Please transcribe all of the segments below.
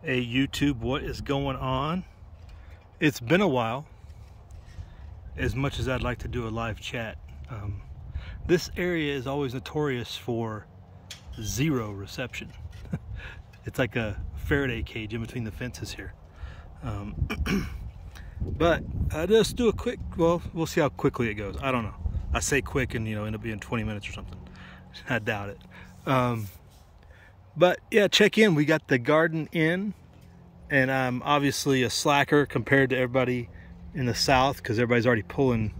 Hey YouTube, what is going on? It's been a while, as much as I'd like to do a live chat. This area is always notorious for zero reception. It's like a Faraday cage in between the fences here. But I just do a quick, well, we'll see how quickly it goes. I don't know. I say quick and end up being 20 minutes or something. I doubt it. But yeah, check in. We got the garden in, and I'm obviously a slacker compared to everybody in the south because everybody's already pulling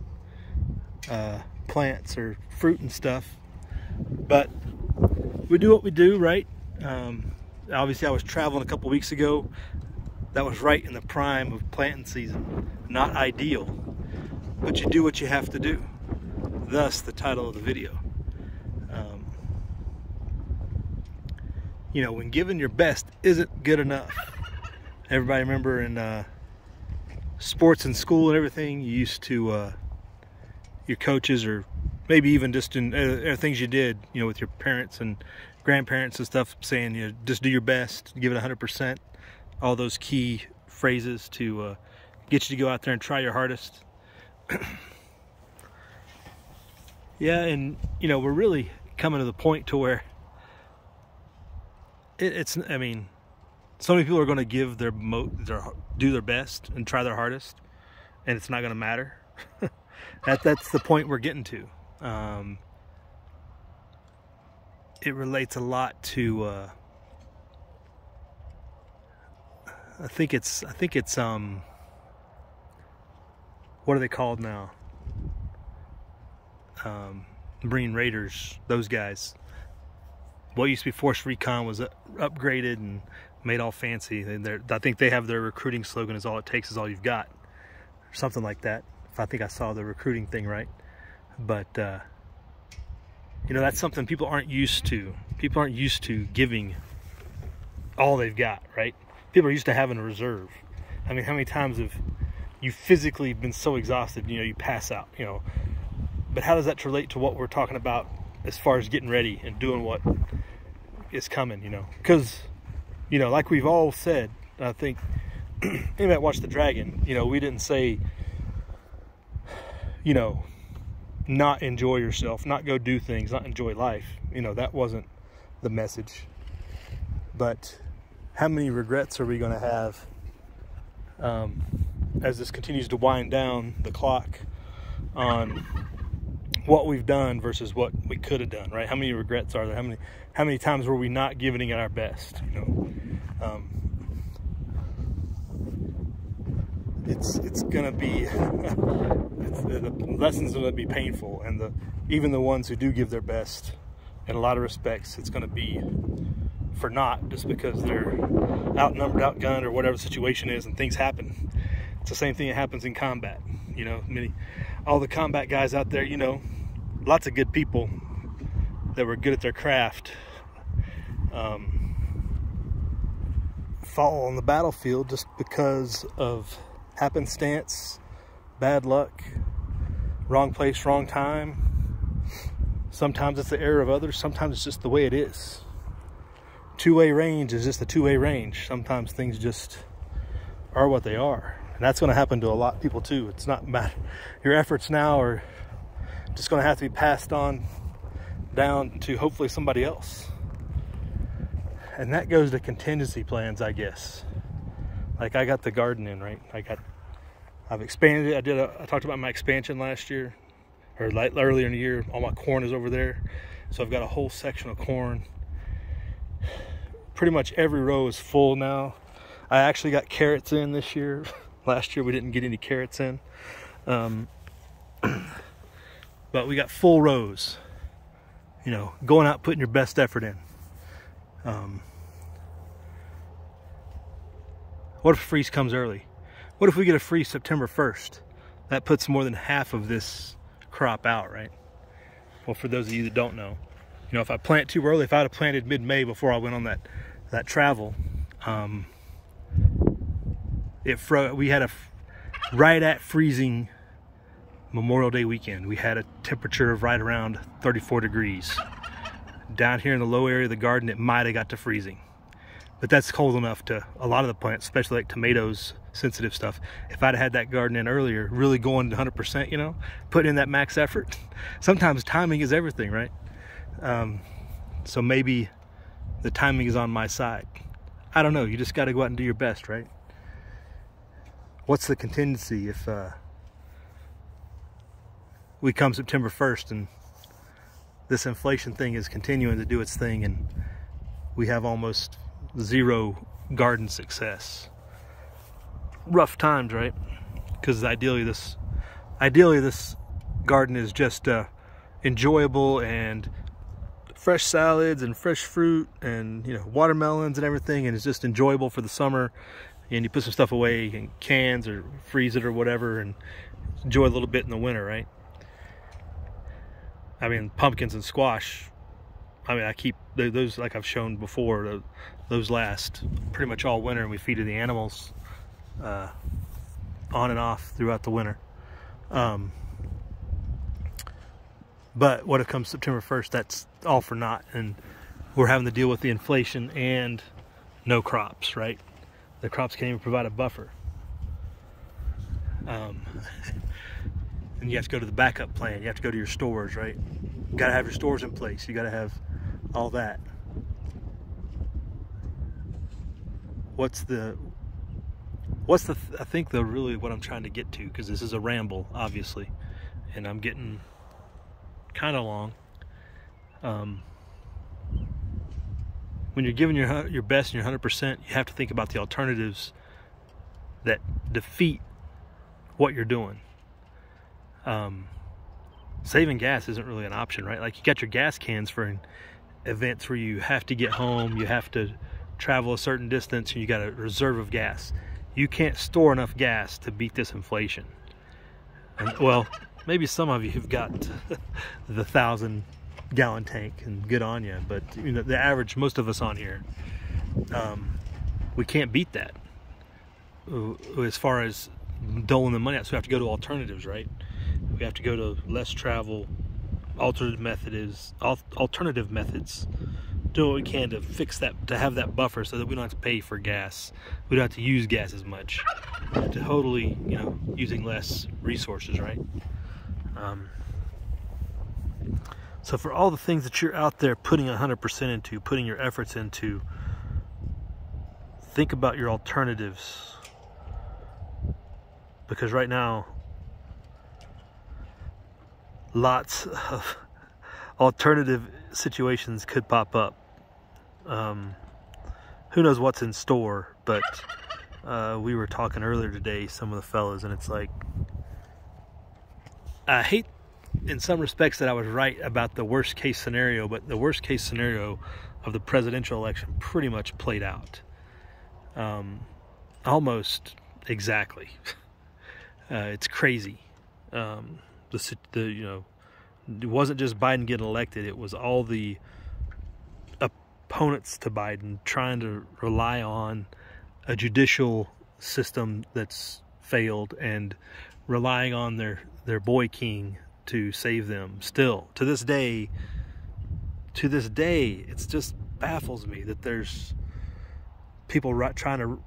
plants or fruit and stuff. But we do what we do, right? Obviously, I was traveling a couple weeks ago. That was right in the prime of planting season. Not ideal, but you do what you have to do. Thus, the title of the video. When giving your best isn't good enough. Everybody remember in sports and school and everything, you used to, your coaches, or maybe even just in things you did, with your parents and grandparents and stuff, saying, just do your best, give it 100%. All those key phrases to get you to go out there and try your hardest. Yeah, and we're really coming to the point to where I mean, so many people are going to give do their best and try their hardest, and it's not going to matter. That's the point we're getting to. It relates a lot to I think it's what are they called now? Marine Raiders, those guys. What used to be Force Recon was upgraded and made all fancy. I think they have their recruiting slogan is all it takes is all you've got, or something like that. If I think I saw the recruiting thing right. But that's something people aren't used to. People aren't used to giving all they've got, right? People are used to having a reserve. I mean, how many times have you physically been so exhausted, you pass out, But how does that relate to what we're talking about as far as getting ready and doing what is coming, Because, like we've all said, I think, anybody that watched The Dragon, we didn't say, not enjoy yourself, not go do things, not enjoy life. That wasn't the message. But how many regrets are we going to have as this continues to wind down the clock on what we've done versus what we could have done, right? How many regrets are there? How many times were we not giving it our best? It's gonna be the lessons are gonna be painful, and even the ones who do give their best, in a lot of respects, it's gonna be for naught, just because they're outnumbered, outgunned, or whatever the situation is, and things happen. It's the same thing that happens in combat. All the combat guys out there, lots of good people that were good at their craft fall on the battlefield just because of happenstance, bad luck, wrong place, wrong time. Sometimes it's the error of others, sometimes it's just the way it is. Two-way range is just a two-way range. Sometimes things just are what they are. And that's going to happen to a lot of people too. It's not matter. Your efforts now are just going to have to be passed on down to hopefully somebody else. And that goes to contingency plans, I guess. Like I got the garden in, right? I've expanded it. I talked about my expansion last year, or earlier in the year. All my corn is over there. So I've got a whole section of corn. Pretty much every row is full now. I actually got carrots in this year. Last year we didn't get any carrots in. But we got full rows. Going out, putting your best effort in. What if freeze comes early? What if we get a freeze September 1st? That puts more than half of this crop out, right? Well, for those of you that don't know, if I plant too early, if I'd have planted mid-May before I went on that travel, we had a right at freezing Memorial Day weekend. We had a temperature of right around 34 degrees. Down here in the low area of the garden, it might have got to freezing. but that's cold enough to a lot of the plants, especially like tomatoes, sensitive stuff. If I'd had that garden in earlier, really going to 100%, you know, putting in that max effort, sometimes timing is everything, right? So maybe the timing is on my side. I don't know. You just got to go out and do your best, right? What's the contingency if we come September 1st and this inflation thing is continuing to do its thing and we have almost zero garden success? Rough times, right? Because ideally this garden is just enjoyable, and fresh salads and fresh fruit and, you know, watermelons and everything, and it's just enjoyable for the summer. And you put some stuff away in cans or freeze it or whatever and enjoy a little bit in the winter, right? I mean, pumpkins and squash, I mean, I keep those, like I've shown before, those last pretty much all winter, and we feed to the animals on and off throughout the winter. But what if comes September 1st, that's all for naught, and we're having to deal with the inflation and no crops, right? The crops can't even provide a buffer. And you have to go to the backup plan. You have to go to your stores, right? You gotta have your stores in place. You gotta have all that. I think really what I'm trying to get to, because this is a ramble, obviously, and I'm getting kind of long. When you're giving your best and your 100%, you have to think about the alternatives that defeat what you're doing. Saving gas isn't really an option, right? Like, you got your gas cans for events where you have to get home, you have to travel a certain distance, and you got a reserve of gas. You can't store enough gas to beat this inflation. And, well, maybe some of you have got the 1,000-gallon tank, and good on you, but you know, the average, most of us on here, we can't beat that as far as doling the money out. So we have to go to alternatives, right? We have to go to less travel, alternative methods, do what we can to fix that, to have that buffer so that we don't have to pay for gas, we don't have to use gas as much, totally, you know, using less resources, right? So for all the things that you're out there putting 100% into, putting your efforts into, think about your alternatives, because right now lots of alternative situations could pop up. Who knows what's in store, but we were talking earlier today, some of the fellas, and it's like, I hate in some respects that I was right about the worst case scenario, but the worst case scenario of the presidential election pretty much played out, almost exactly. It's crazy. You know, it wasn't just Biden getting elected, it was all the opponents to Biden trying to rely on a judicial system that's failed and relying on their boy king to save them. Still, to this day, it just baffles me that there's people trying to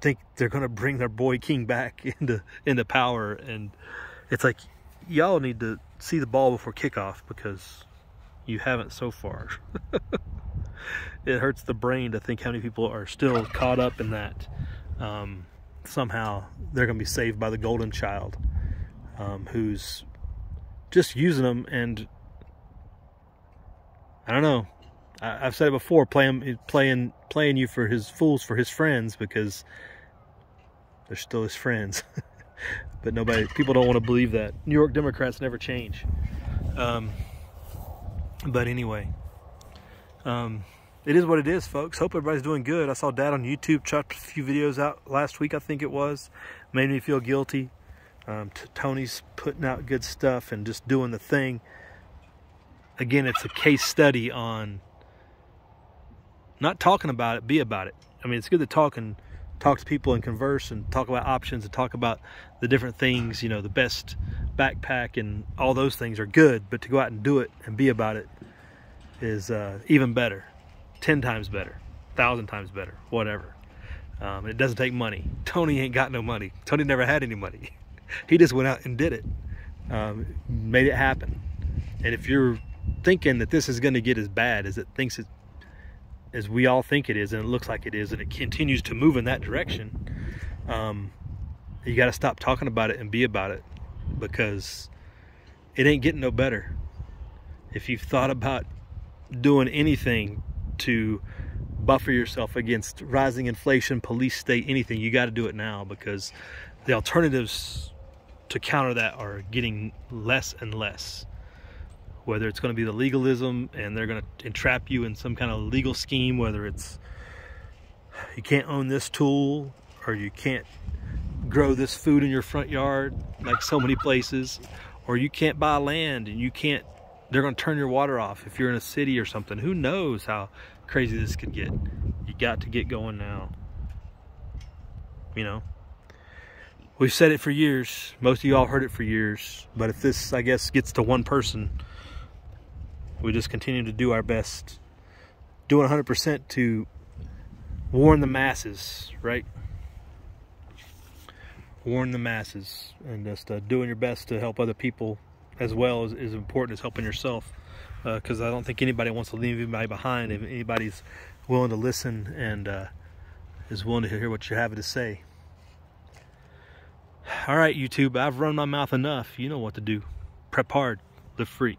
think they're going to bring their boy king back into power, and it's like, y'all need to see the ball before kickoff, because you haven't so far. It hurts the brain to think how many people are still caught up in that. Somehow they're going to be saved by the golden child, who's just using them, and I don't know. I've said it before, playing you for his fools for his friends, because they're still his friends. But people don't want to believe that. New York Democrats never change. But anyway, it is what it is, folks. Hope everybody's doing good. I saw Dad on YouTube chopped a few videos out last week, I think it was. Made me feel guilty. Tony's putting out good stuff and just doing the thing. Again, it's a case study on not talking about it, be about it. I mean, it's good to talk to people and converse and talk about options and talk about the different things, you know, the best backpack and all those things are good, but to go out and do it and be about it is even better, 10 times better. 1,000 times better, whatever. It doesn't take money. Tony ain't got no money. Tony never had any money. He just went out and did it, made it happen. And if you're thinking that this is going to get as bad as we all think it is, and it looks like it is, and it continues to move in that direction, you got to stop talking about it and be about it, because it ain't getting no better. If you've thought about doing anything to buffer yourself against rising inflation, police state, anything, you got to do it now, because the alternatives to counter that are getting less and less. Whether it's going to be the legalism and they're going to entrap you in some kind of legal scheme, whether it's you can't own this tool, or you can't grow this food in your front yard like so many places, or you can't buy land and they're going to turn your water off if you're in a city or something. Who knows how crazy this could get. You got to get going now. You know, we've said it for years. Most of you all heard it for years. But if this, I guess, gets to one person, we just continue to do our best, doing 100% to warn the masses, right? Warn the masses, and just doing your best to help other people as well is important as helping yourself, because I don't think anybody wants to leave anybody behind. If anybody's willing to listen and is willing to hear what you're having to say. All right, YouTube, I've run my mouth enough. You know what to do. Prep hard, live free.